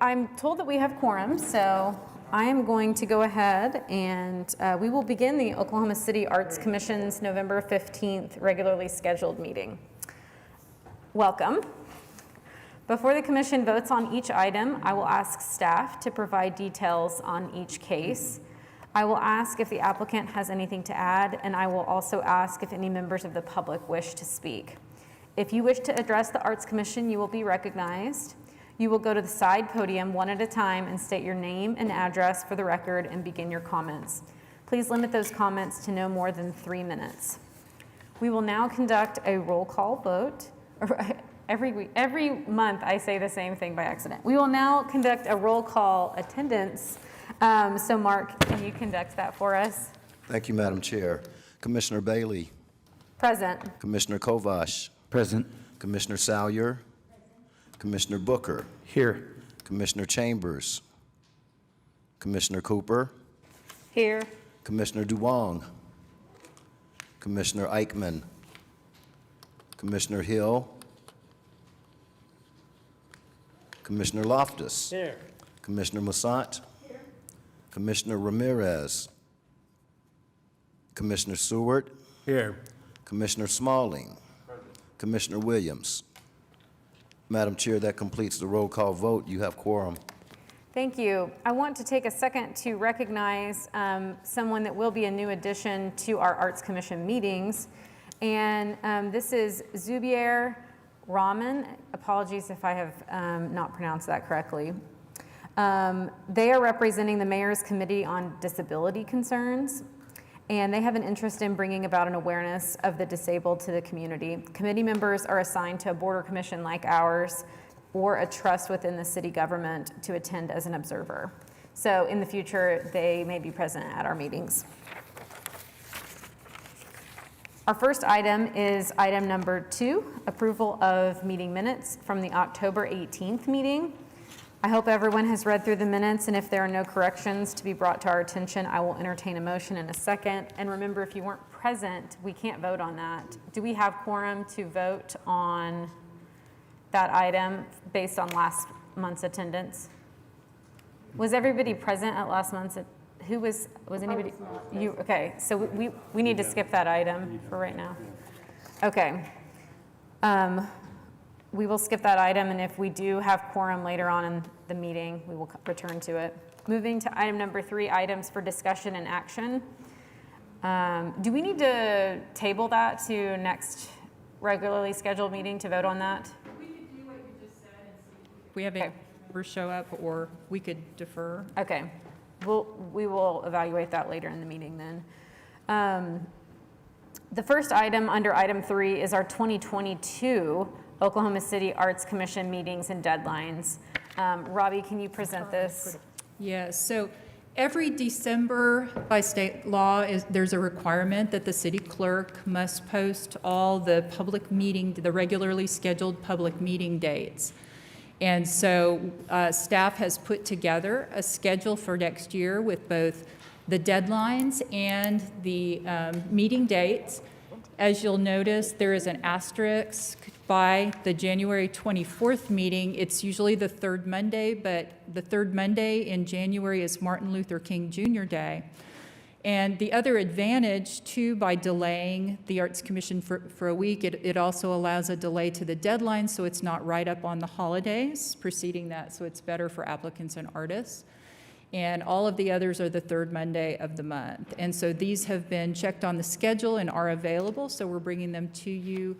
I'm told that we have quorum, so I am going to go ahead and we will begin the Oklahoma City Arts Commission's November 15th regularly scheduled meeting. Welcome. Before the commission votes on each item, I will ask staff to provide details on each case. I will ask if the applicant has anything to add, and I will also ask if any members of the public wish to speak. If you wish to address the Arts Commission, you will be recognized. You will go to the side podium one at a time and state your name and address for the record and begin your comments. Please limit those comments to no more than 3 minutes. We will now conduct a roll call vote. Every month I say the same thing by accident. We will now conduct a roll call attendance. So Mark, can you conduct that for us? Thank you, Madam Chair. Commissioner Bailey. Present. Commissioner Kovash. Present. Commissioner Salyer. Commissioner Booker. Here. Commissioner Chambers. Commissioner Cooper. Here. Commissioner Duong. Commissioner Eichmann. Commissioner Hill. Commissioner Loftus. Here. Commissioner Moussant. Here. Commissioner Ramirez. Commissioner Seward. Here. Commissioner Smalling. Present. Commissioner Williams. Madam Chair, that completes the roll call vote. You have quorum. Thank you. I want to take a second to recognize someone that will be a new addition to our Arts Commission meetings. And this is Zubair Rahman. Apologies if I have not pronounced that correctly. They are representing the Mayor's Committee on Disability Concerns, and they have an interest in bringing about an awareness of the disabled to the community. Committee members are assigned to a border commission like ours or a trust within the city government to attend as an observer. So in the future, they may be present at our meetings. Our first item is item number 2, approval of meeting minutes from the October 18th meeting. I hope everyone has read through the minutes, and if there are no corrections to be brought to our attention, I will entertain a motion in a second. And remember, if you weren't present, we can't vote on that. Do we have quorum to vote on that item based on last month's attendance? Was everybody present at last month's? Who was anybody? You, okay, so we need to skip that item for right now. Okay. We will skip that item, and if we do have quorum later on in the meeting, we will return to it. Moving to item number 3, items for discussion and action. Do we need to table that to next regularly scheduled meeting to vote on that? We could do what you just said and see if we have any members show up, or we could defer. Okay, we will evaluate that later in the meeting then. The first item under item 3 is our 2022 Oklahoma City Arts Commission meetings and deadlines. Robbie, can you present this? Yes, so every December by state law, there's a requirement that the city clerk must post all the the regularly scheduled public meeting dates. And so staff has put together a schedule for next year with both the deadlines and the meeting dates. As you'll notice, there is an asterisk by the January 24th meeting. It's usually the third Monday, but the third Monday in January is Martin Luther King Jr. Day. And the other advantage, too, by delaying the Arts Commission for a week, it also allows a delay to the deadline, so it's not right up on the holidays preceding that, so it's better for applicants and artists. And all of the others are the third Monday of the month. And so these have been checked on the schedule and are available, so we're bringing them to you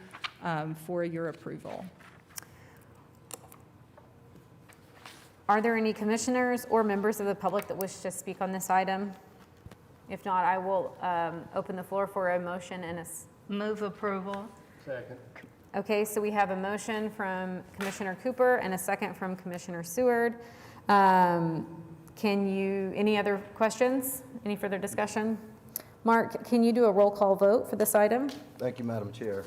for your approval. Are there any commissioners or members of the public that wish to speak on this item? If not, I will open the floor for a motion and a... Move approval. Second. Okay, so we have a motion from Commissioner Cooper and a second from Commissioner Seward. Any other questions? Any further discussion? Mark, can you do a roll call vote for this item? Thank you, Madam Chair.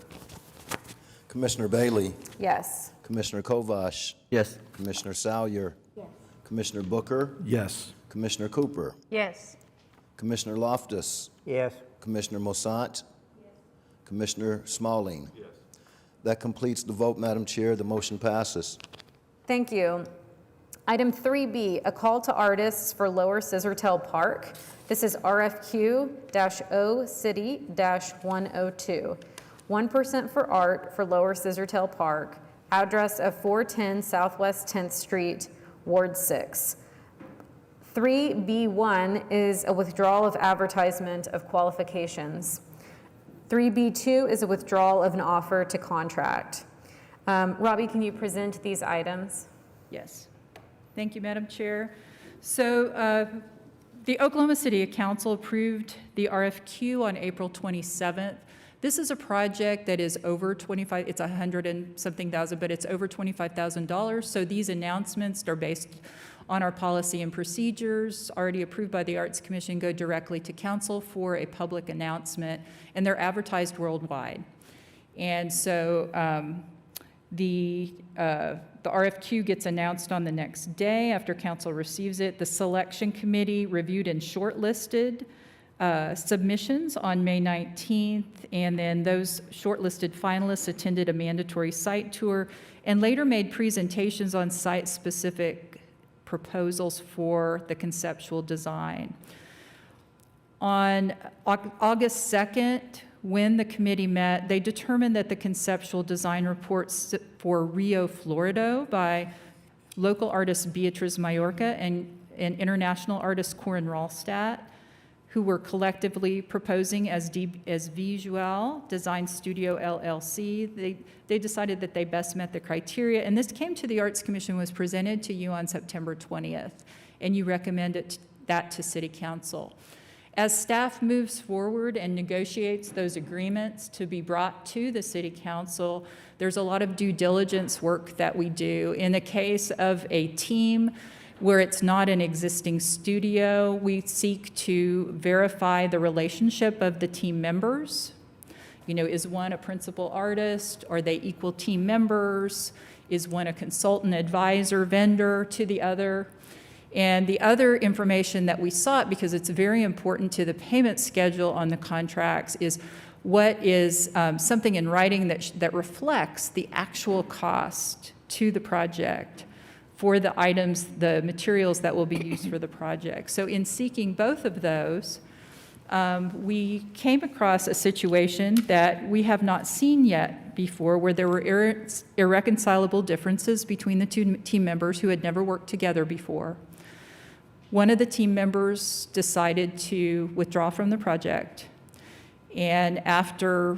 Commissioner Bailey. Yes. Commissioner Kovash. Yes. Commissioner Salyer. Yes. Commissioner Booker. Yes. Commissioner Cooper. Yes. Commissioner Loftus. Yes. Commissioner Moussant. Yes. Commissioner Smalling. Yes. That completes the vote, Madam Chair. The motion passes. Thank you. Item 3B, a call to artists for Lower Scissortail Park. This is RFQ-O City-102. 1% for art for Lower Scissortail Park. Address of 410 Southwest 10th Street, Ward 6. 3B1 is a withdrawal of advertisement of qualifications. 3B2 is a withdrawal of an offer to contract. Robbie, can you present these items? Yes. Thank you, Madam Chair. So the Oklahoma City Council approved the RFQ on April 27th. This is a project that is over 25, it's 100 and something thousand, but it's over $25,000. So these announcements are based on our policy and procedures already approved by the Arts Commission, go directly to council for a public announcement, and they're advertised worldwide. And so the RFQ gets announced on the next day after council receives it. The selection committee reviewed and shortlisted submissions on May 19th, and then those shortlisted finalists attended a mandatory site tour and later made presentations on site-specific proposals for the conceptual design. On August 2nd, when the committee met, they determined that the conceptual design reports for Rio Florido by local artist Beatriz Mayorga and international artist Corin Rallstadt, who were collectively proposing as Visual Design Studio LLC. They decided that they best met the criteria, and this came to the Arts Commission, was presented to you on September 20th, and you recommended that to City Council. As staff moves forward and negotiates those agreements to be brought to the City Council, there's a lot of due diligence work that we do. In the case of a team where it's not an existing studio, we seek to verify the relationship of the team members. You know, is one a principal artist? Are they equal team members? Is one a consultant, advisor, vendor to the other? And the other information that we sought, because it's very important to the payment schedule on the contracts, is what is something in writing that reflects the actual cost to the project for the items, the materials that will be used for the project. So in seeking both of those, we came across a situation that we have not seen yet before, where there were irreconcilable differences between the two team members who had never worked together before. One of the team members decided to withdraw from the project, and after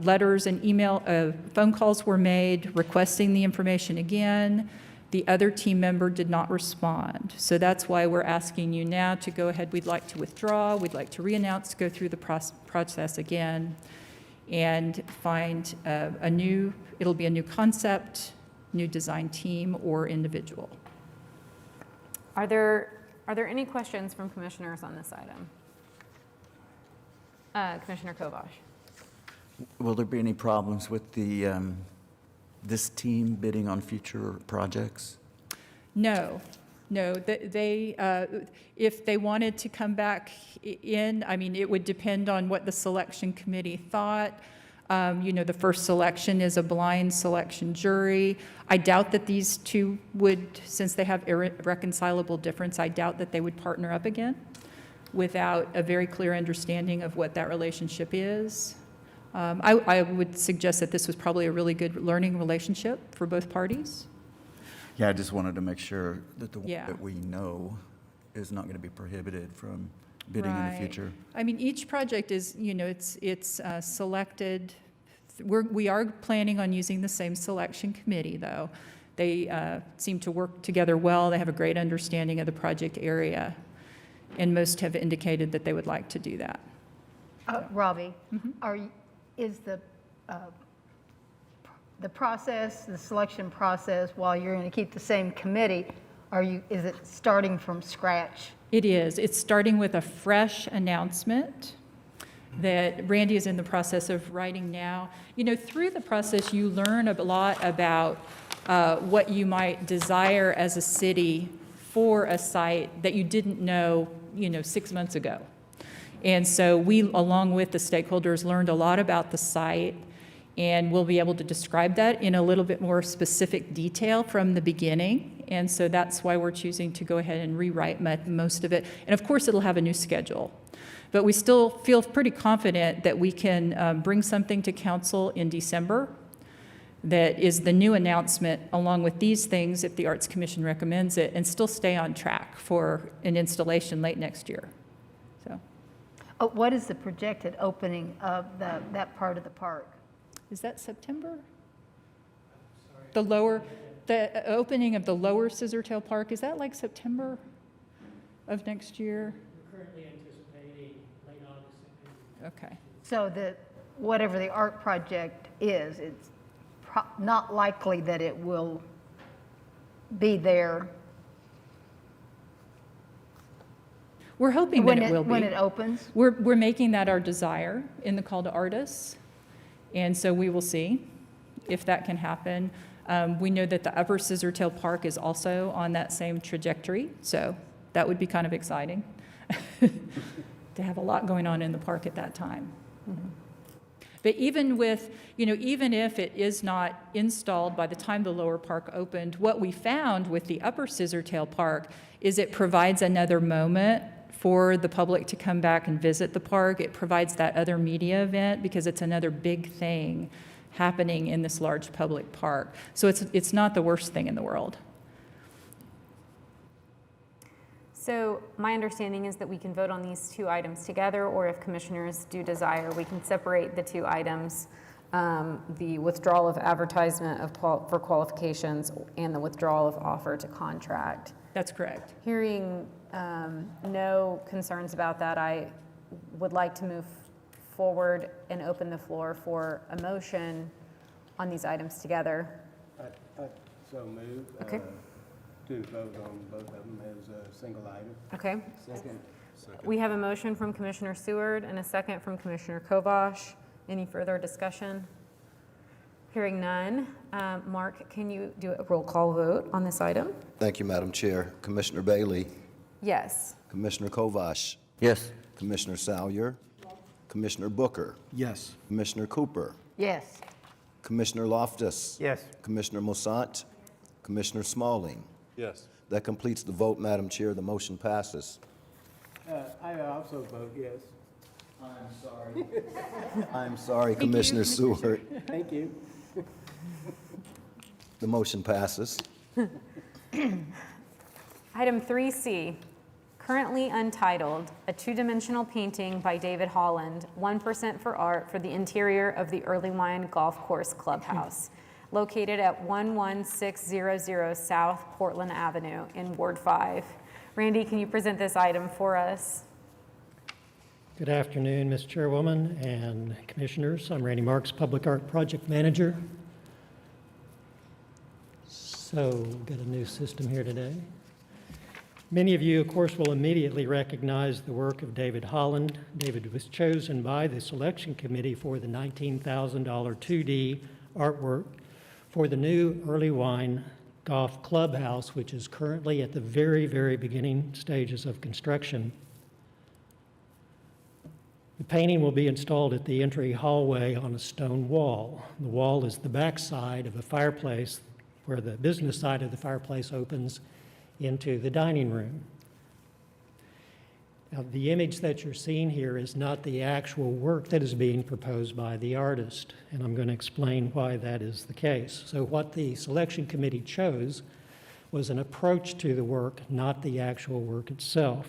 letters and phone calls were made requesting the information again, the other team member did not respond. So that's why we're asking you now to go ahead. We'd like to withdraw. We'd like to re-announce, go through the process again, and find it'll be a new concept, new design team, or individual. Are there any questions from commissioners on this item? Commissioner Kovash. Will there be any problems with the this team bidding on future projects? No. If they wanted to come back in, I mean, it would depend on what the selection committee thought. The first selection is a blind selection jury. I doubt that these two would, since they have irreconcilable difference, I doubt that they would partner up again without a very clear understanding of what that relationship is. I would suggest that this was probably a really good learning relationship for both parties. Yeah, I just wanted to make sure that the one Yeah. that we know is not going to be prohibited from bidding in the Right. future. I mean, each project is, it's selected. We are planning on using the same selection committee, though. They seem to work together well. They have a great understanding of the project area, and most have indicated that they would like to do that. Robbie, is the process, the selection process, while you're going to keep the same committee, is it starting from scratch? It is. It's starting with a fresh announcement that Randy is in the process of writing now. Through the process, you learn a lot about what you might desire as a city for a site that you didn't know, 6 months ago. And so we, along with the stakeholders, learned a lot about the site And we'll be able to describe that in a little bit more specific detail from the beginning. And so that's why we're choosing to go ahead and rewrite most of it. And of course, it'll have a new schedule. But we still feel pretty confident that we can bring something to council in December that is the new announcement along with these things, if the Arts Commission recommends it, and still stay on track for an installation late next year. So, What is the projected opening of that part of the park? is that September? The opening of the lower Scissortail Park, is that like September of next year? We're currently anticipating late August. Okay. So that whatever the art project is, it's not likely that it will be there We're hoping that it will be. when it opens. We're making that our desire in the call to artists, and so we will see if that can happen. We know that the upper Scissortail Park is also on that same trajectory, so that would be kind of exciting to have a lot going on in the park at that time. Mm-hmm. But even with, even if it is not installed by the time the lower park opened, what we found with the upper Scissortail Park is it provides another moment for the public to come back and visit the park. It provides that other media event because it's another big thing happening in this large public park. So it's not the worst thing in the world. So my understanding is that we can vote on these two items together, or if commissioners do desire, we can separate the two items, the withdrawal of advertisement for qualifications and the withdrawal of offer to contract. That's correct. Hearing no concerns about that, I would like to move forward and open the floor for a motion on these items together. I so move. Okay. To vote on both of them as a single item. Okay. Second. We have a motion from Commissioner Seward and a second from Commissioner Kovash. Any further discussion? Hearing none. Mark, can you do a roll call vote on this item? Thank you, Madam Chair. Commissioner Bailey, Yes. Commissioner Kovash, Yes. Commissioner Salyer, Commissioner Booker, Yes. Commissioner Cooper, Yes. Commissioner Loftus, Yes. Commissioner Mosant, Commissioner Smalling. Yes. That completes the vote, Madam Chair. The motion passes. I also vote yes. I'm sorry, Commissioner Seward. Thank you. The motion passes. Item 3C, currently untitled, a two-dimensional painting by David Holland, 1% for art for the interior of the Earlywine Golf Course Clubhouse, located at 11600 South Portland Avenue in Ward 5. Randy, can you present this item for us? Good afternoon, Ms. Chairwoman and Commissioners. I'm Randy Marks, Public Art Project Manager. So, we've got a new system here today. Many of you, of course, will immediately recognize the work of David Holland. David was chosen by the selection committee for the $19,000 2D artwork for the new Earlywine Golf Clubhouse, which is currently at the very, very beginning stages of construction. The painting will be installed at the entry hallway on a stone wall. The wall is the back side of a fireplace where the business side of the fireplace opens into the dining room. Now, the image that you're seeing here is not the actual work that is being proposed by the artist, and I'm going to explain why that is the case. So what the selection committee chose was an approach to the work, not the actual work itself.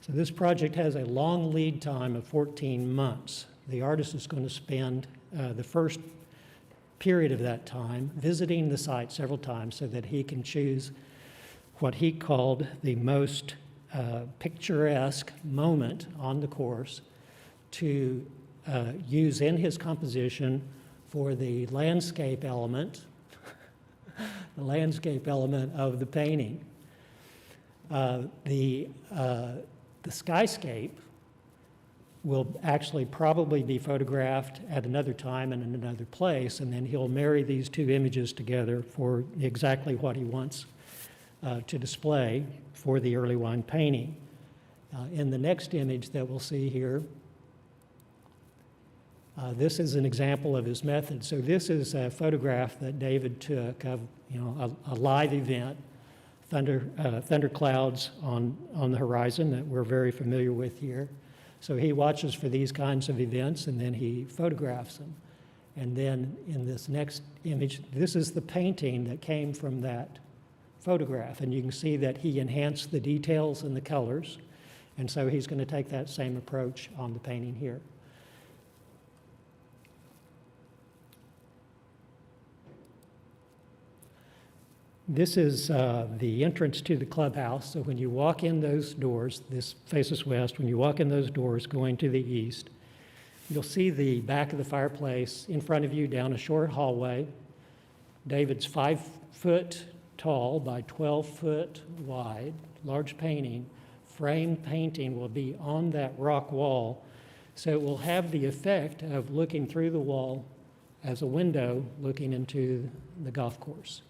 So this project has a long lead time of 14 months. The artist is going to spend the first period of that time visiting the site several times so that he can choose what he called the most picturesque moment on the course to use in his composition for the landscape element, the landscape element of the painting. The skyscape will actually probably be photographed at another time and in another place, and then he'll marry these two images together for exactly what he wants to display for the Earlywine painting. In the next image that we'll see here, This is an example of his method. So this is a photograph that David took of, a live event, thunderclouds on the horizon that we're very familiar with here. So he watches for these kinds of events and then he photographs them. And then in this next image, this is the painting that came from that photograph. And you can see that he enhanced the details and the colors. And so he's going to take that same approach on the painting here. This is the entrance to the clubhouse. So when you walk in those doors, this faces west, when you walk in those doors going to the east, you'll see the back of the fireplace in front of you down a short hallway. David's 5 foot tall by 12 foot wide, large painting. Framed painting will be on that rock wall. So it will have the effect of looking through the wall as a window looking into the golf course.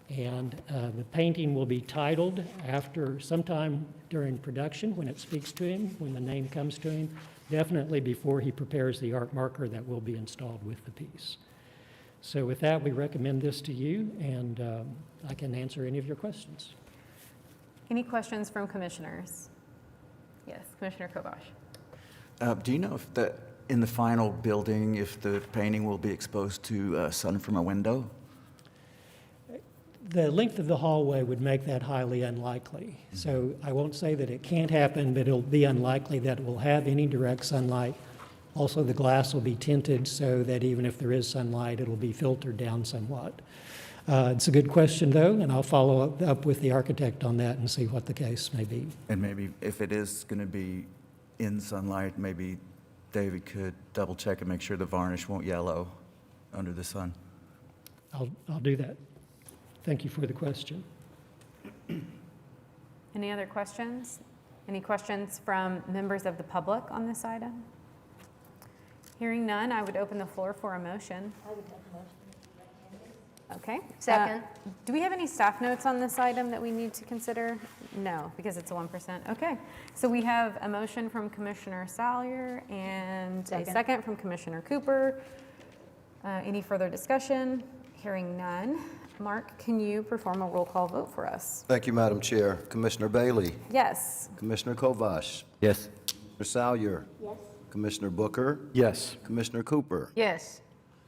And the painting will be titled after sometime during production when it speaks to him, when the name comes to him, definitely before he prepares the art marker that will be installed with the piece. So with that, we recommend this to you, and I can answer any of your questions. Any questions from commissioners? Yes, Commissioner Kovash. Do you know if in the final building, if the painting will be exposed to sun from a window? The length of the hallway would make that highly unlikely. So I won't say that it can't happen, but it'll be unlikely that it will have any direct sunlight. Also, the glass will be tinted so that even if there is sunlight, it'll be filtered down somewhat. It's a good question, though, and I'll follow up with the architect on that and see what the case may be. And maybe if it is going to be in sunlight, maybe David could double check and make sure the varnish won't yellow under the sun. I'll do that. Thank you for the question. Any other questions? Any questions from members of the public on this item? Hearing none, I would open the floor for a motion. I would make a motion. Okay. Second. Do we have any staff notes on this item that we need to consider? No, because it's a 1%. Okay. So we have a motion from Commissioner Salyer and a second from Commissioner Cooper. Any further discussion? Hearing none. Mark, can you perform a roll call vote for us? Thank you, Madam Chair. Commissioner Bailey, Yes. Commissioner Kovash, Yes. Commissioner Salyer, Yes. Commissioner Booker, Yes. Commissioner Cooper, Yes.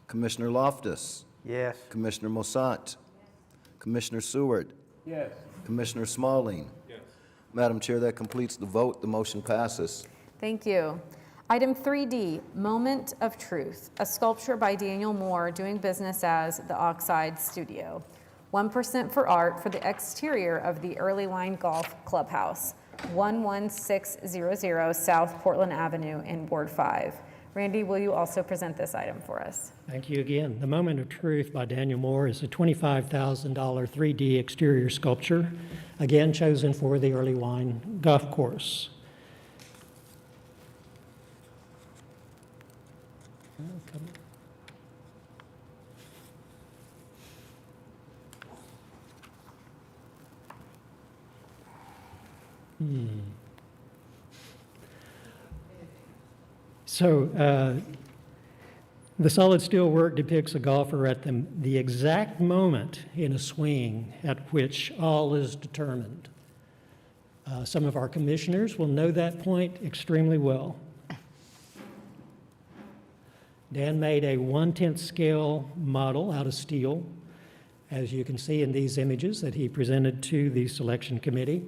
Commissioner Loftus, Yes. Commissioner Mosat, Commissioner Seward, Yes. Commissioner Smalling. Yes. Madam Chair, that completes the vote. The motion passes. Thank you. Item 3D, Moment of Truth, a sculpture by Daniel Moore doing business as the Oxide Studio. 1% for art for the exterior of the Early Line Golf Clubhouse, 11600 South Portland Avenue in Ward 5. Randy, will you also present this item for us? Thank you again. The Moment of Truth by Daniel Moore is a $25,000 3D exterior sculpture, again chosen for the Early Line Golf Course. So the solid steel work depicts a golfer at the exact moment in a swing at which all is determined. Some of our commissioners will know that point extremely well. Dan made a 1/10 scale model out of steel, as you can see in these images that he presented to the selection committee.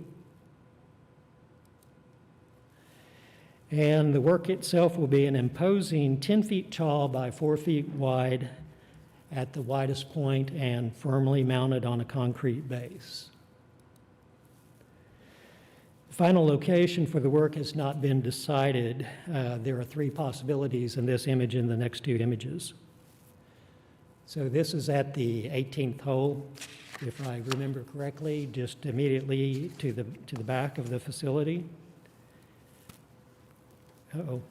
And the work itself will be an imposing 10 feet tall by 4 feet wide at the widest point and firmly mounted on a concrete base. The final location for the work has not been decided. There are 3 possibilities in this image and the next 2 images. So this is at the 18th hole, if I remember correctly, just immediately to the back of the facility. Uh-oh.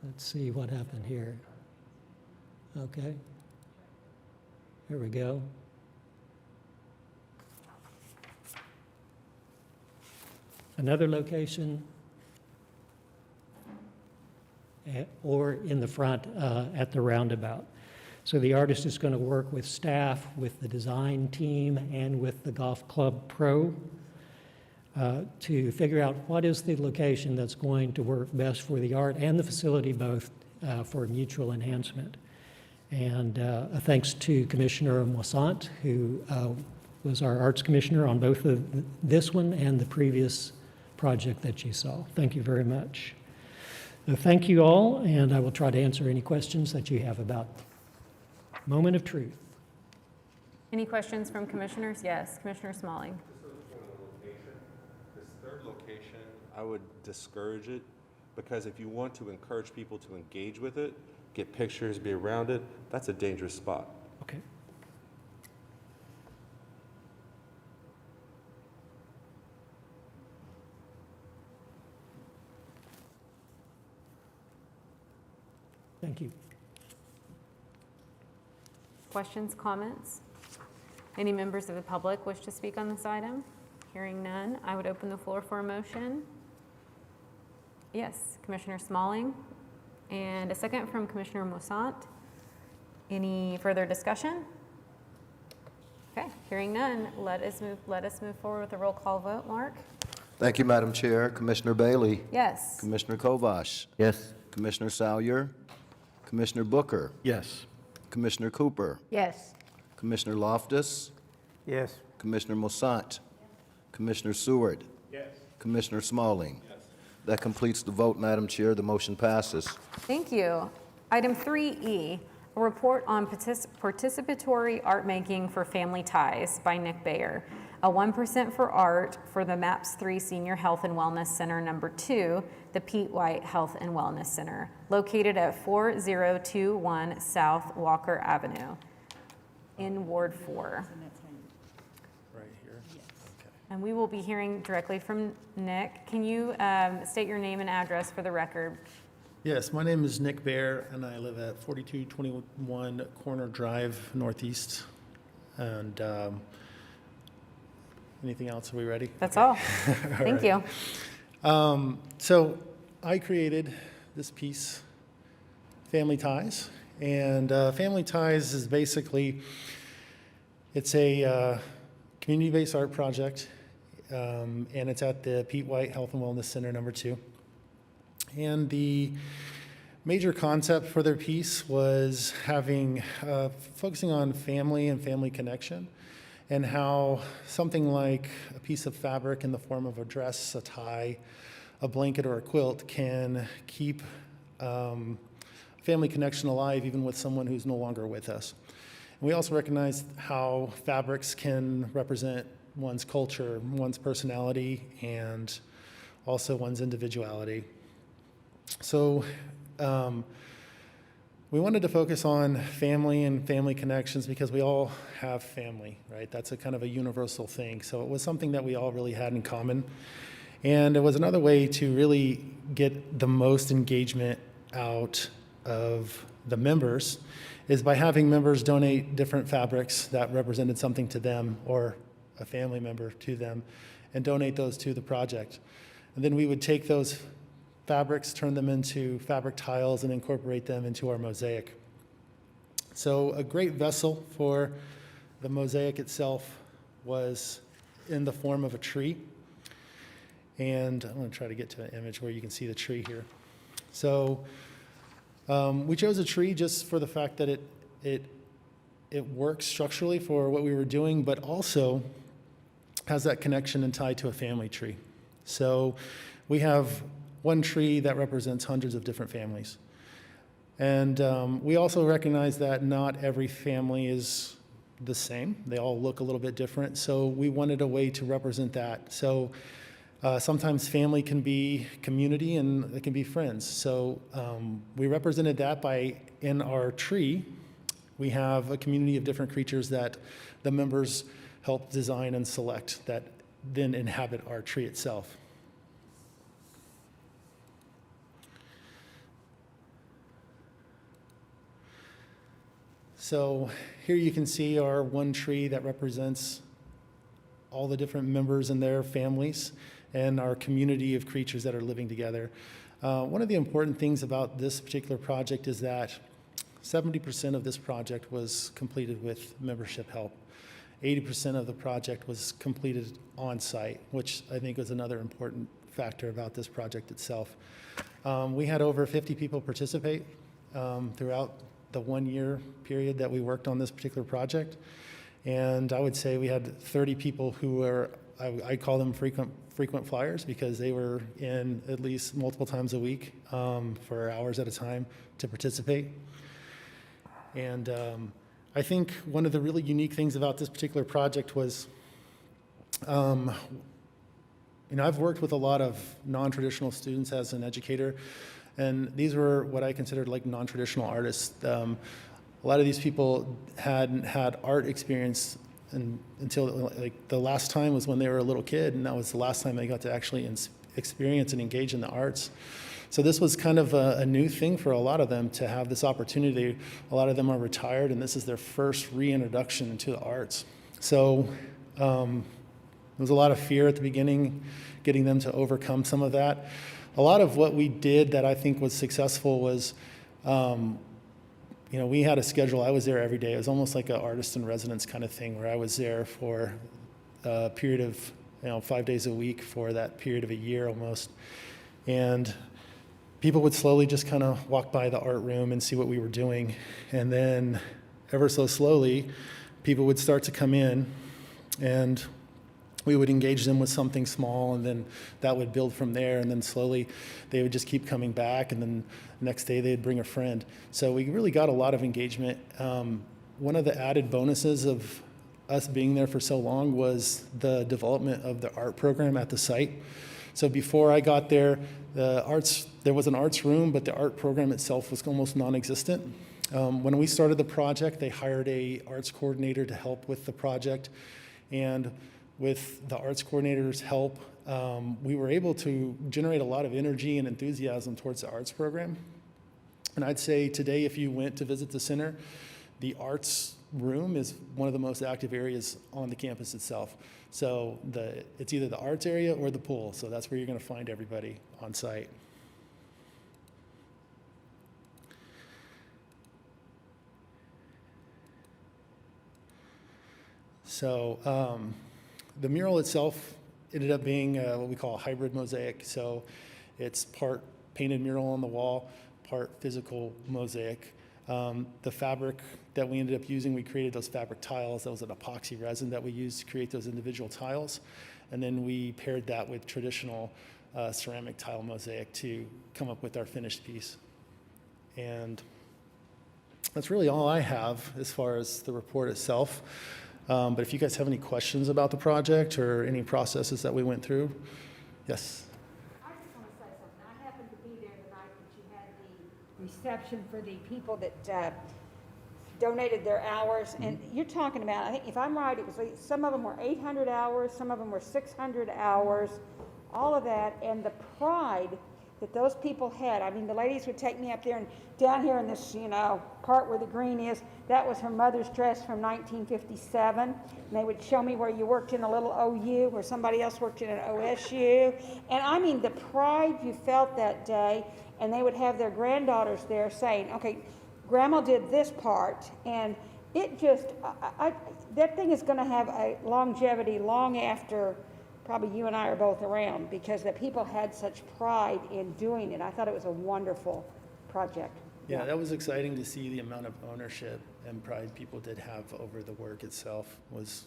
Let's see what happened here. Okay. Here we go. Another location. or in the front at the roundabout. So the artist is going to work with staff, with the design team, and with the Golf Club Pro to figure out what is the location that's going to work best for the art and the facility, both for mutual enhancement. And thanks to Commissioner Moissant, who was our arts commissioner on both this one and the previous project that you saw. Thank you very much. Thank you all, and I will try to answer any questions that you have about Moment of Truth. Any questions from commissioners? Yes, Commissioner Smalling. This third location, I would discourage it, because if you want to encourage people to engage with it, get pictures, be around it, that's a dangerous spot. Okay. Thank you. Questions, comments? Any members of the public wish to speak on this item? Hearing none, I would open the floor for a motion. Yes, Commissioner Smalling, and a second from Commissioner Moissant. Any further discussion? Okay, hearing none, let us move forward with a roll call vote. Mark? Thank you, Madam Chair. Commissioner Bailey, Yes. Commissioner Kovash, Yes. Commissioner Salyer, Commissioner Booker, Yes. Commissioner Cooper, Yes. Commissioner Loftus, Yes. Commissioner Moissant, Commissioner Seward, Yes. Commissioner Smalling. That completes the vote, Madam Chair. The motion passes. Thank you. Item 3E, a report on participatory art making for family ties by Nick Bayer. A 1% for art for the MAPS 3 Senior Health and Wellness Center number 2, the Pete White Health and Wellness Center, located at 4021 South Walker Avenue in Ward 4. Right here? And we will be hearing directly from Nick. Can you state your name and address for the record? Yes, my name is Nick Baer, and I live at 4221 Corner Drive Northeast. And anything else? Are we ready? That's all. Thank you. So I created this piece, Family Ties. And Family Ties is basically, it's a community-based art project, and it's at the Pete White Health and Wellness Center number 2. And the major concept for their piece was focusing on family and family connection, and how something like a piece of fabric in the form of a dress, a tie, a blanket, or a quilt can keep family connection alive even with someone who's no longer with us. And we also recognize how fabrics can represent one's culture, one's personality, and also one's individuality. So we wanted to focus on family and family connections because we all have family, right? That's a kind of a universal thing. So it was something that we all really had in common. And it was another way to really get the most engagement out of the members is by having members donate different fabrics that represented something to them or a family member to them and donate those to the project. And then we would take those fabrics, turn them into fabric tiles, and incorporate them into our mosaic. So a great vessel for the mosaic itself was in the form of a tree. And I'm going to try to get to an image where you can see the tree here. So we chose a tree just for the fact that it works structurally for what we were doing, but also has that connection and tie to a family tree. So we have one tree that represents hundreds of different families. And we also recognize that not every family is the same. They all look a little bit different. So we wanted a way to represent that. So sometimes family can be community and it can be friends. So we represented that by, in our tree, we have a community of different creatures that the members help design and select that then inhabit our tree itself. So here you can see our one tree that represents all the different members and their families and our community of creatures that are living together. One of the important things about this particular project is that 70% of this project was completed with membership help. 80% of the project was completed on site, which I think was another important factor about this project itself. We had over 50 people participate throughout the 1-year period that we worked on this particular project. And I would say we had 30 people who were, I call them frequent flyers, because they were in at least multiple times a week for hours at a time to participate. And I think one of the really unique things about this particular project was, I've worked with a lot of non-traditional students as an educator, and these were what I considered like non-traditional artists. A lot of these people hadn't had art experience until like the last time was when they were a little kid, and that was the last time they got to actually experience and engage in the arts. So this was kind of a new thing for a lot of them to have this opportunity. A lot of them are retired, and this is their first reintroduction into the arts. So there was a lot of fear at the beginning, getting them to overcome some of that. A lot of what we did that I think was successful was, we had a schedule. I was there every day. It was almost like an artist in residence kind of thing, where I was there for a period of 5 days a week for that period of a year almost. And people would slowly just kind of walk by the art room and see what we were doing. And then ever so slowly, people would start to come in, and we would engage them with something small, and then that would build from there. And then slowly they would just keep coming back, and then the next day they'd bring a friend. So we really got a lot of engagement. One of the added bonuses of us being there for so long was the development of the art program at the site. So before I got there, there was an arts room, but the art program itself was almost non-existent. When we started the project, they hired a arts coordinator to help with the project. And with the arts coordinator's help, we were able to generate a lot of energy and enthusiasm towards the arts program. And I'd say today, if you went to visit the center, the arts room is one of the most active areas on the campus itself. So it's either the arts area or the pool. So that's where you're going to find everybody on site. So the mural itself ended up being what we call a hybrid mosaic. So it's part painted mural on the wall, part physical mosaic. The fabric that we ended up using, we created those fabric tiles. That was an epoxy resin that we used to create those individual tiles. And then we paired that with traditional ceramic tile mosaic to come up with our finished piece. And that's really all I have as far as the report itself. But if you guys have any questions about the project or any processes that we went through, yes? I just want to say something. I happened to be there the night that you had the reception for the people that donated their hours. And you're talking about, I think if I'm right, it was like some of them were 800 hours, some of them were 600 hours, all of that. And the pride that those people had. I mean, the ladies would take me up there, and down here in this, part where the green is, that was her mother's dress from 1957. And they would show me where you worked in a little OU, where somebody else worked in an OSU. And I mean, the pride you felt that day, and they would have their granddaughters there saying, okay, Grandma did this part, and it just, that thing is going to have a longevity long after probably you and I are both around, because the people had such pride in doing it. I thought it was a wonderful project. Yeah, that was exciting to see the amount of ownership and pride people did have over the work itself was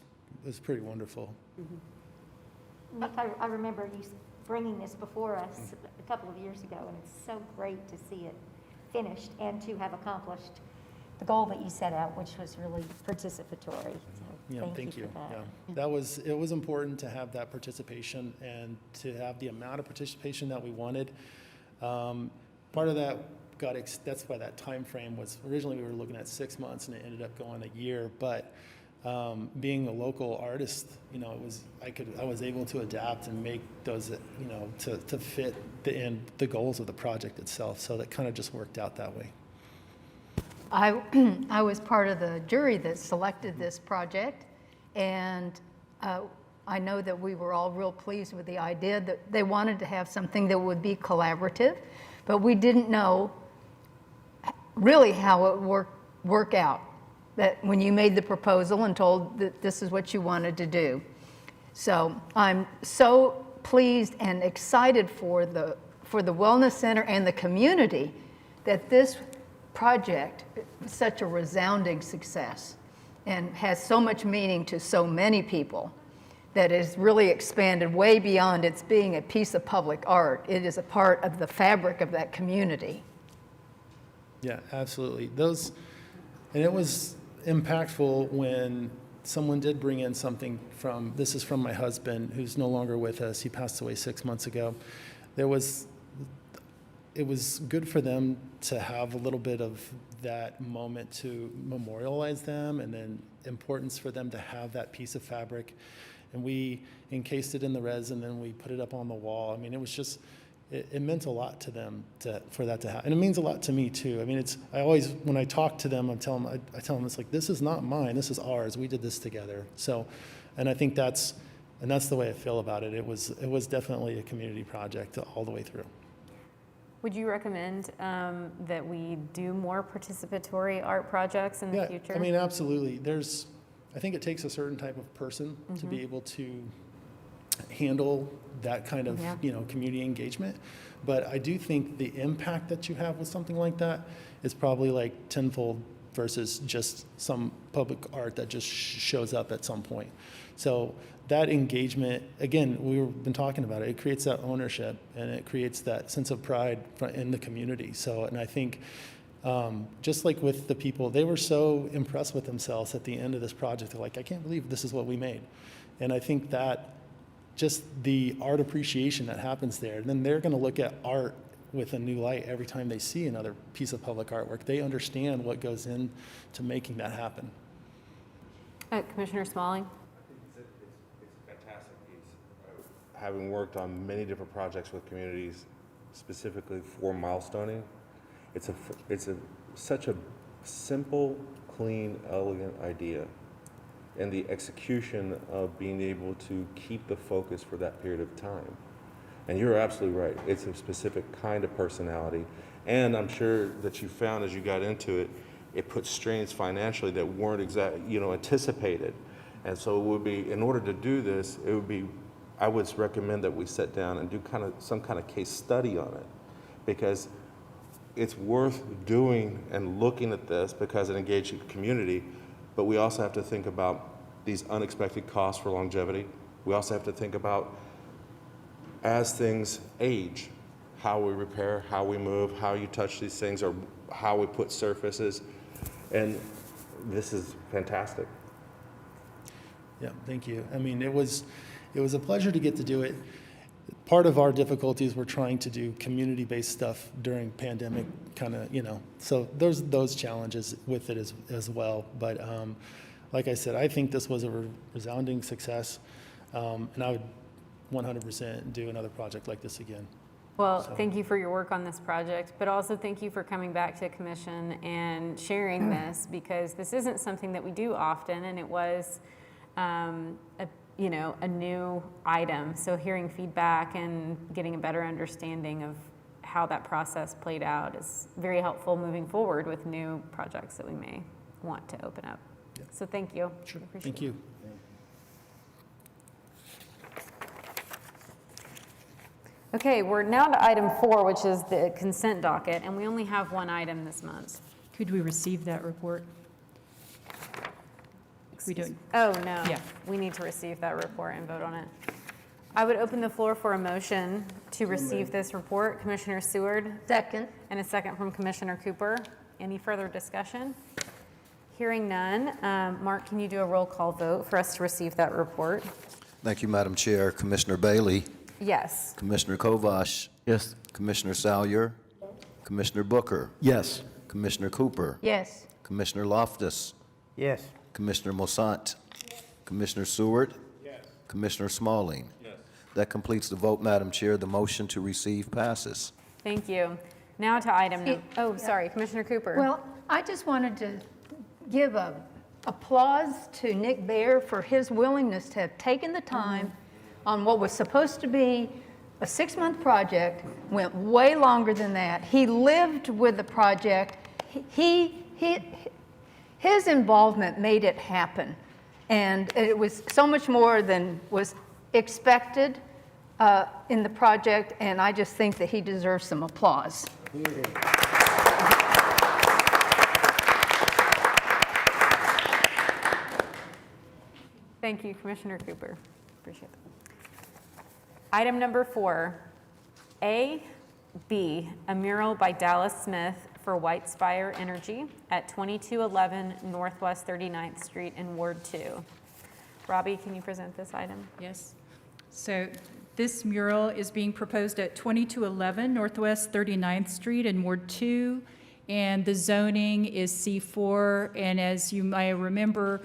pretty wonderful. Mm-hmm. I remember you bringing this before us a couple of years ago, and it's so great to see it finished and to have accomplished the goal that you set out, which was really participatory. So thank you for that. Yeah. It was important to have that participation and to have the amount of participation that we wanted. Part of that that's why that time frame was, originally we were looking at 6 months, and it ended up going a year. But being a local artist, I was able to adapt and make those, to fit the goals of the project itself. So that kind of just worked out that way. I was part of the jury that selected this project, and I know that we were all real pleased with the idea that they wanted to have something that would be collaborative, but we didn't know really how it would work out. That when you made the proposal and told that this is what you wanted to do. So I'm so pleased and excited for the Wellness Center and the community that this project is such a resounding success and has so much meaning to so many people that is really expanded way beyond its being a piece of public art. It is a part of the fabric of that community. Yeah, absolutely. And it was impactful when someone did bring in something this is from my husband, who's no longer with us. He passed away 6 months ago. It was good for them to have a little bit of that moment to memorialize them, and then importance for them to have that piece of fabric. And we encased it in the resin, and then we put it up on the wall. I mean, it was just, it meant a lot to them for that to happen. And it means a lot to me too. I mean, I always, when I talk to them, I tell them it's like, this is not mine, this is ours. We did this together. So, and I think that's the way I feel about it. It was definitely a community project all the way through. Would you recommend that we do more participatory art projects in the future? I mean, absolutely. I think it takes a certain type of person to be able to handle that kind of community engagement. But I do think the impact that you have with something like that is probably like tenfold versus just some public art that just shows up at some point. So that engagement, again, we've been talking about it, it creates that ownership and it creates that sense of pride in the community. So, and I think just like with the people, they were so impressed with themselves at the end of this project. They're like, I can't believe this is what we made. And I think that just the art appreciation that happens there, and then they're going to look at art with a new light every time they see another piece of public artwork. They understand what goes into making that happen. Commissioner Smalling? It's a fantastic piece. Having worked on many different projects with communities, specifically for milestoning, it's such a simple, clean, elegant idea. And the execution of being able to keep the focus for that period of time. And you're absolutely right. It's a specific kind of personality. And I'm sure that you found as you got into it, it put strains financially that weren't anticipated. And so it would be, in order to do this, I would recommend that we sit down and do some kind of case study on it, because it's worth doing and looking at this because it engages the community. But we also have to think about these unexpected costs for longevity. We also have to think about, as things age, how we repair, how we move, how you touch these things, or how we put surfaces. And this is fantastic. Yeah, thank you. I mean, it was a pleasure to get to do it. Part of our difficulties were trying to do community-based stuff during pandemic, so there's those challenges with it as well. But like I said, I think this was a resounding success, and I would 100% do another project like this again. Well, thank you for your work on this project, but also thank you for coming back to commission and sharing this, because this isn't something that we do often, and it was a new item. So hearing feedback and getting a better understanding of how that process played out is very helpful moving forward with new projects that we may want to open up. Yeah. So thank you. Sure. Appreciate Thank you. Okay, we're now to item 4, which is the consent docket, and we only have one item this month. Could we receive that report? We do. Oh, no. Yeah. We need to receive that report and vote on it. I would open the floor for a motion to receive this report. Commissioner Seward? Second. And a second from Commissioner Cooper. Any further discussion? Hearing none. Mark, can you do a roll call vote for us to receive that report? Thank you, Madam Chair. Commissioner Bailey, Yes. Commissioner Kovash, Yes. Commissioner Salyer, Commissioner Booker, Yes. Commissioner Cooper, Yes. Commissioner Loftus, Yes. Commissioner Mosant, Commissioner Seward, Commissioner Smalling. That completes the vote, Madam Chair. The motion to receive passes. Thank you. Now to item, sorry, Commissioner Cooper. Well, I just wanted to give a applause to Nick Baer for his willingness to have taken the time on what was supposed to be a 6-month project, went way longer than that. He lived with the project. His involvement made it happen. And it was so much more than was expected in the project, and I just think that he deserves some applause. Thank you, Commissioner Cooper. Appreciate it. Item number 4, A, B, a mural by Dallas Smith for White Spire Energy at 2211 Northwest 39th Street in Ward 2. Robbie, can you present this item? Yes. So this mural is being proposed at 2211 Northwest 39th Street in Ward 2, and the zoning is C4. And as you might remember,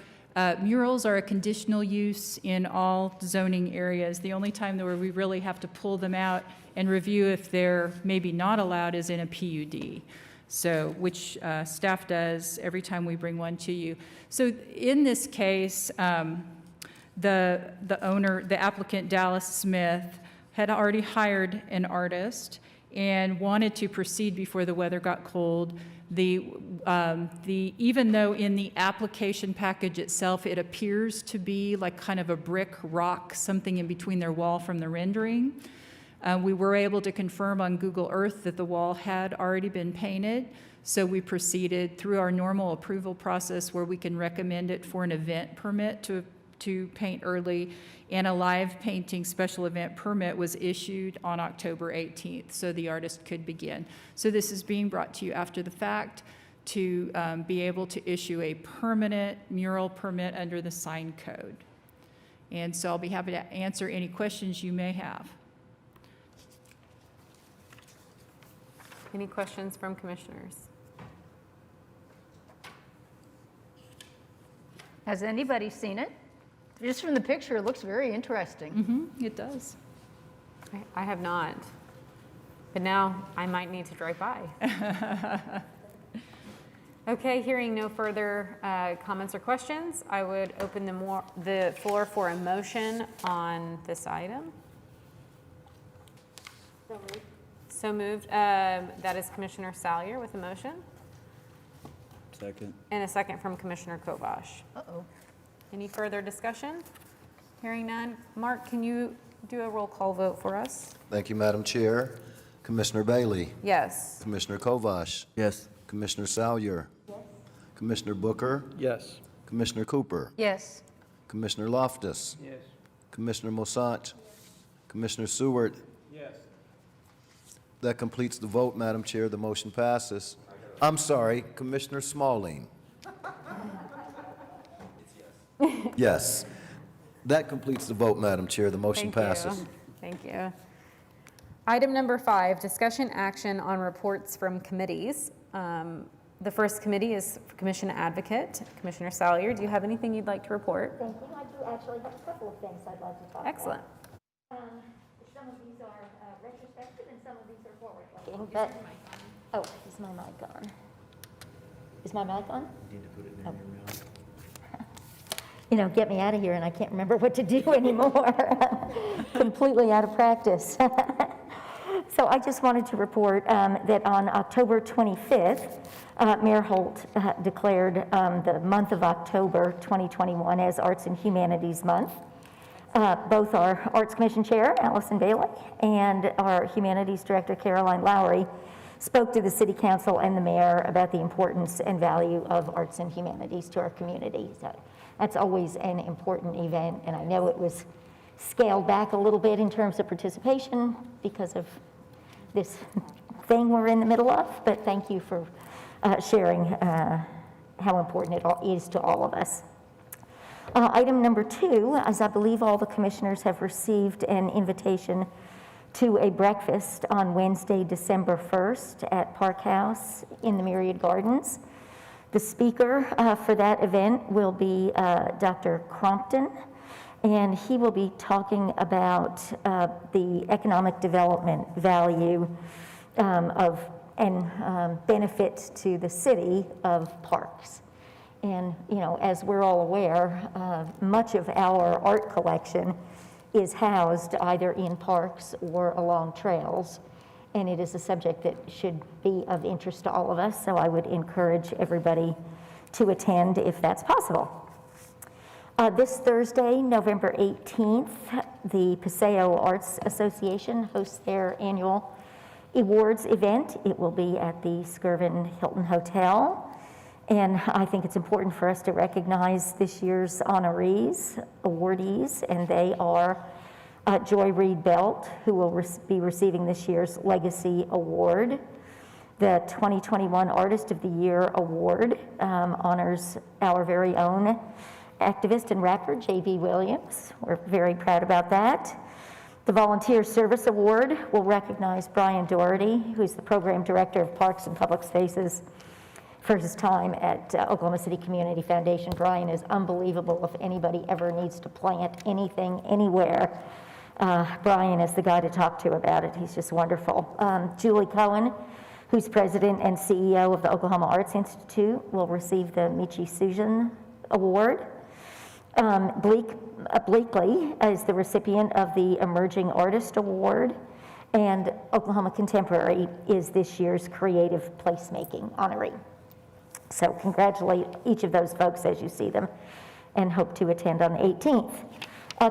murals are a conditional use in all zoning areas. The only time where we really have to pull them out and review if they're maybe not allowed is in a PUD. So, which staff does every time we bring one to you. So in this case, the owner, the applicant Dallas Smith, had already hired an artist and wanted to proceed before the weather got cold. Even though in the application package itself, it appears to be like kind of a brick rock, something in between their wall from the rendering, we were able to confirm on Google Earth that the wall had already been painted. So we proceeded through our normal approval process where we can recommend it for an event permit to paint early, and a live painting special event permit was issued on October 18th, so the artist could begin. So this is being brought to you after the fact to be able to issue a permanent mural permit under the sign code. And so I'll be happy to answer any questions you may have. Any questions from commissioners? Has anybody seen it? Just from the picture, it looks very interesting. It does. I have not, but now I might need to drive by. Okay, hearing no further comments or questions, I would open the floor for a motion on this item. So moved. That is Commissioner Salyer with a motion. Second. And a second from Commissioner Kovash. Uh-oh. Any further discussion? Hearing none. Mark, can you do a roll call vote for us? Thank you, Madam Chair. Commissioner Bailey. Yes. Commissioner Kovash. Yes. Commissioner Salyer. Yes. Commissioner Booker. Yes. Commissioner Cooper. Yes. Commissioner Loftus. Yes. Commissioner Mosaic. Commissioner Seward. Yes. That completes the vote, Madam Chair. The motion passes. I'm sorry, Commissioner Smalling. Yes. That completes the vote, Madam Chair. The motion passes. Thank you. Item number 5, discussion action on reports from committees. The first committee is Commission Advocate. Commissioner Salyer, do you have anything you'd like to report? Thank you. I do actually have a couple of things I'd like to talk Excellent. about. Some of these are retrospective and some of these are forward-looking. But, oh, is my mic on? Is my mic on? You need to put it in your mouth. You know, get me out of here and I can't remember what to do anymore. Completely out of practice. So I just wanted to report that on October 25th, Mayor Holt declared the month of October 2021 as Arts and Humanities Month. Both our Arts Commission Chair, Allison Bailey, and our Humanities Director, Caroline Lowry, spoke to the City Council and the Mayor about the importance and value of arts and humanities to our community. So that's always an important event, and I know it was scaled back a little bit in terms of participation because of this thing we're in the middle of, but thank you for sharing how important it is to all of us. Item number 2, as I believe all the commissioners have received an invitation to a breakfast on Wednesday, December 1st at Park House in the Myriad Gardens. The speaker for that event will be Dr. Crompton, and he will be talking about the economic development value of and benefits to the city of parks. And, as we're all aware, much of our art collection is housed either in parks or along trails. And it is a subject that should be of interest to all of us, so I would encourage everybody to attend if that's possible. This Thursday, November 18th, the Paseo Arts Association hosts their annual awards event. It will be at the Skirvin Hilton Hotel. And I think it's important for us to recognize this year's honorees, awardees, and they are Joy Reed Belt, who will be receiving this year's Legacy Award. The 2021 Artist of the Year Award honors our very own activist and rapper, J.B. Williams. We're very proud about that. The Volunteer Service Award will recognize Brian Doherty, who's the Program Director of Parks and Public Spaces, for his time at Oklahoma City Community Foundation. Brian is unbelievable. If anybody ever needs to plant anything, anywhere, Brian is the guy to talk to about it. He's just wonderful. Julie Cohen, who's President and CEO of the Oklahoma Arts Institute, will receive the Michi Susan Award. Bleakley is the recipient of the Emerging Artist Award, and Oklahoma Contemporary is this year's Creative Placemaking honoree. So congratulate each of those folks as you see them, and hope to attend on the 18th.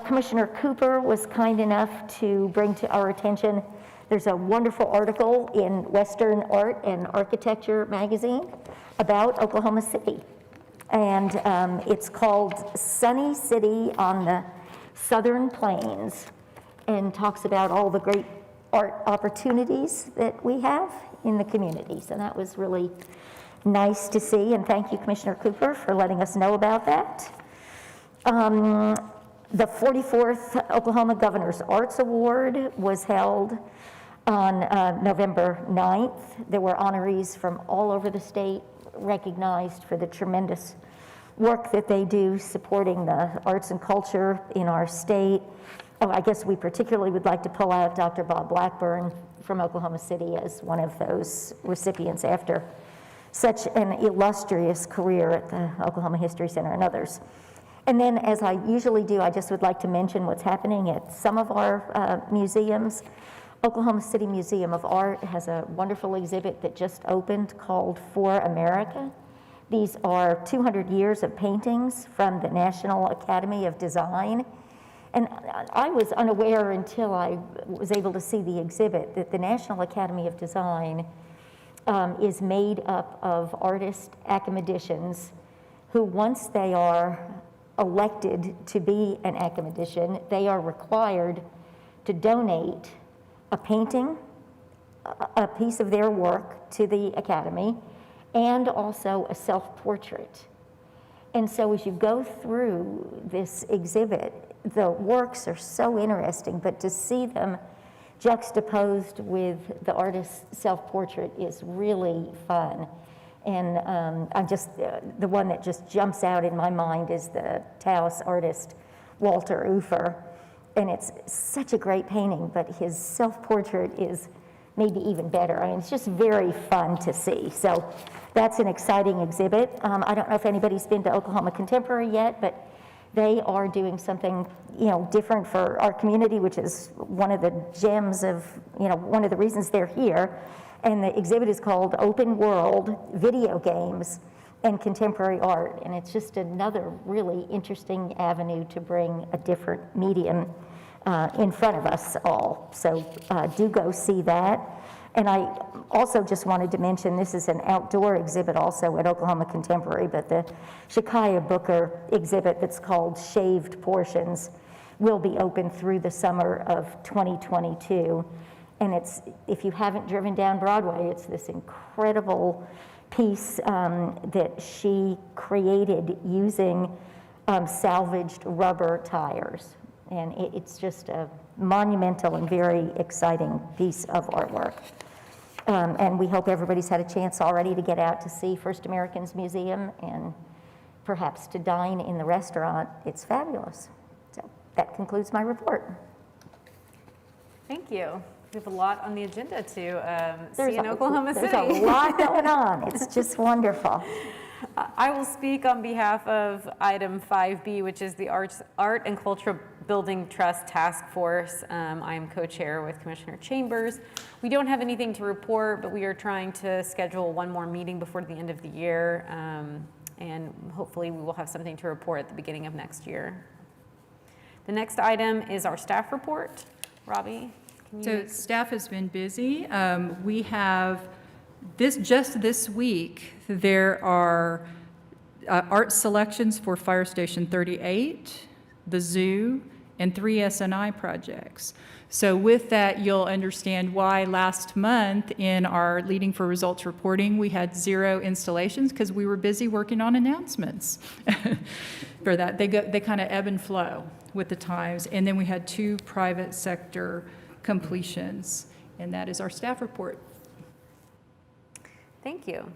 Commissioner Cooper was kind enough to bring to our attention, there's a wonderful article in Western Art and Architecture magazine about Oklahoma City. And it's called Sunny City on the Southern Plains, and talks about all the great art opportunities that we have in the community. So that was really nice to see, and thank you, Commissioner Cooper, for letting us know about that. The 44th Oklahoma Governor's Arts Award was held on November 9th. There were honorees from all over the state recognized for the tremendous work that they do supporting the arts and culture in our state. Oh, I guess we particularly would like to pull out Dr. Bob Blackburn from Oklahoma City as one of those recipients after such an illustrious career at the Oklahoma History Center and others. And then, as I usually do, I just would like to mention what's happening at some of our museums. Oklahoma City Museum of Art has a wonderful exhibit that just opened called For America. These are 200 years of paintings from the National Academy of Design. And I was unaware until I was able to see the exhibit that the National Academy of Design is made up of artist academicians who, once they are elected to be an academician, they are required to donate a painting, a piece of their work to the Academy, and also a self-portrait. And so as you go through this exhibit, the works are so interesting, but to see them juxtaposed with the artist's self-portrait is really fun. And the one that just jumps out in my mind is the Taos artist, Walter Ufer. And it's such a great painting, but his self-portrait is maybe even better. I mean, it's just very fun to see. So that's an exciting exhibit. I don't know if anybody's been to Oklahoma Contemporary yet, but they are doing something, different for our community, which is one of the gems of, one of the reasons they're here. And the exhibit is called Open World Video Games and Contemporary Art. And it's just another really interesting avenue to bring a different medium in front of us all. So do go see that. And I also just wanted to mention, this is an outdoor exhibit also at Oklahoma Contemporary, but the Shekiah Booker exhibit that's called Shaved Portions will be open through the summer of 2022. And it's, if you haven't driven down Broadway, it's this incredible piece that she created using salvaged rubber tires. And it's just a monumental and very exciting piece of artwork. And we hope everybody's had a chance already to get out to see First Americans Museum and perhaps to dine in the restaurant. It's fabulous. So that concludes my report. Thank you. We have a lot on the agenda to see in Oklahoma City. There's a lot going on. It's just wonderful. I will speak on behalf of item 5B, which is the Art and Cultural Building Trust Task Force. I am co-chair with Commissioner Chambers. We don't have anything to report, but we are trying to schedule one more meeting before the end of the year, and hopefully we will have something to report at the beginning of next year. The next item is our staff report. Robbie, can you? So staff has been busy. We have just this week, there are art selections for Fire Station 38, the zoo, and 3 SNI projects. So with that, you'll understand why last month in our Leading for Results reporting, we had 0 installations because we were busy working on announcements for that. They kind of ebb and flow with the times. And then we had 2 private sector completions, and that is our staff report. Thank you.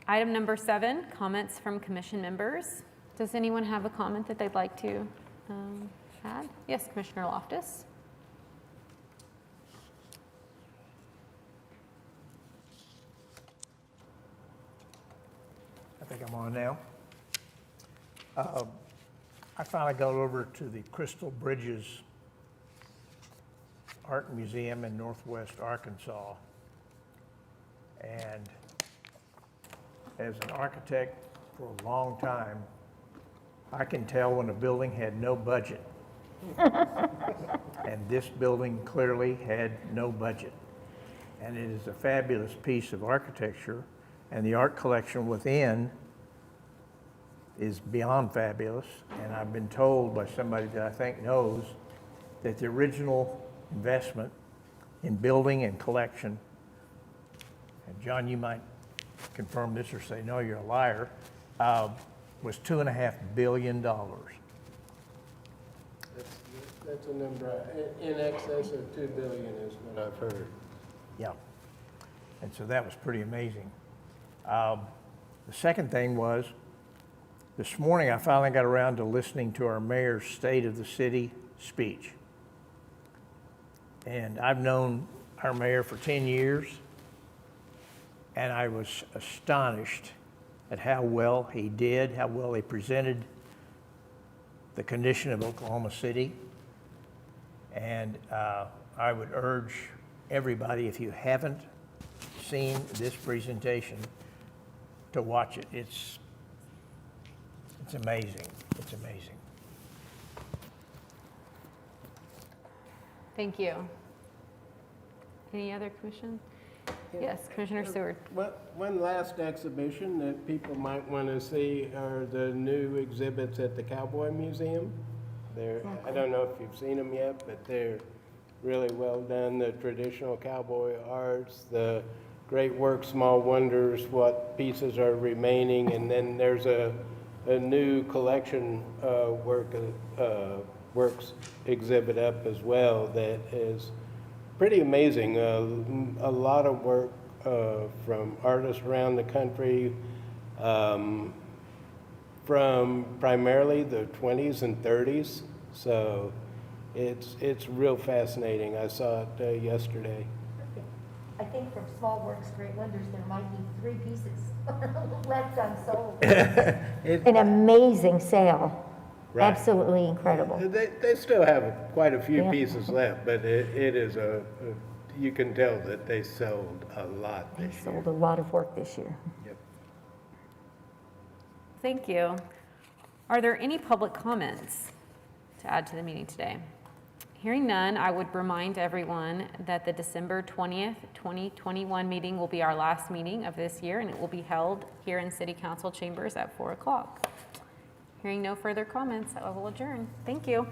Item number 7, comments from commission members. Does anyone have a comment that they'd like to add? Yes, Commissioner Loftus. I think I'm on now. I finally got over to the Crystal Bridges Art Museum in Northwest Arkansas. And as an architect for a long time, I can tell when a building had no budget. And this building clearly had no budget. And it is a fabulous piece of architecture, and the art collection within is beyond fabulous. And I've been told by somebody that I think knows that the original investment in building and collection, and John, you might confirm this or say, no, you're a liar, was $2.5 billion. That's a number, in excess of $2 billion is what I've heard. Yeah. And so that was pretty amazing. The second thing was, this morning I finally got around to listening to our mayor's State of the City speech. And I've known our mayor for 10 years, and I was astonished at how well he did, how well he presented the condition of Oklahoma City. And I would urge everybody, if you haven't seen this presentation, to watch it. It's amazing. It's amazing. Thank you. Any other commission? Yes, Commissioner Seward. One last exhibition that people might want to see are the new exhibits at the Cowboy Museum. I don't know if you've seen them yet, but they're really well done. The traditional cowboy arts, the great work, small wonders, what pieces are remaining, and then there's a new collection works exhibit up as well that is pretty amazing. A lot of work from artists around the country, from primarily the 20s and 30s. So it's real fascinating. I saw it yesterday. I think from Small Works, Great Wonders, there might be 3 pieces left unsold. An amazing sale. Right. Absolutely incredible. They still have quite a few pieces left, but it is you can tell that they sold a lot this year. They sold a lot of work this year. Yep. Thank you. Are there any public comments to add to the meeting today? Hearing none, I would remind everyone that the December 20th, 2021 meeting will be our last meeting of this year, and it will be held here in City Council chambers at 4 o'clock. Hearing no further comments, I will adjourn. Thank you.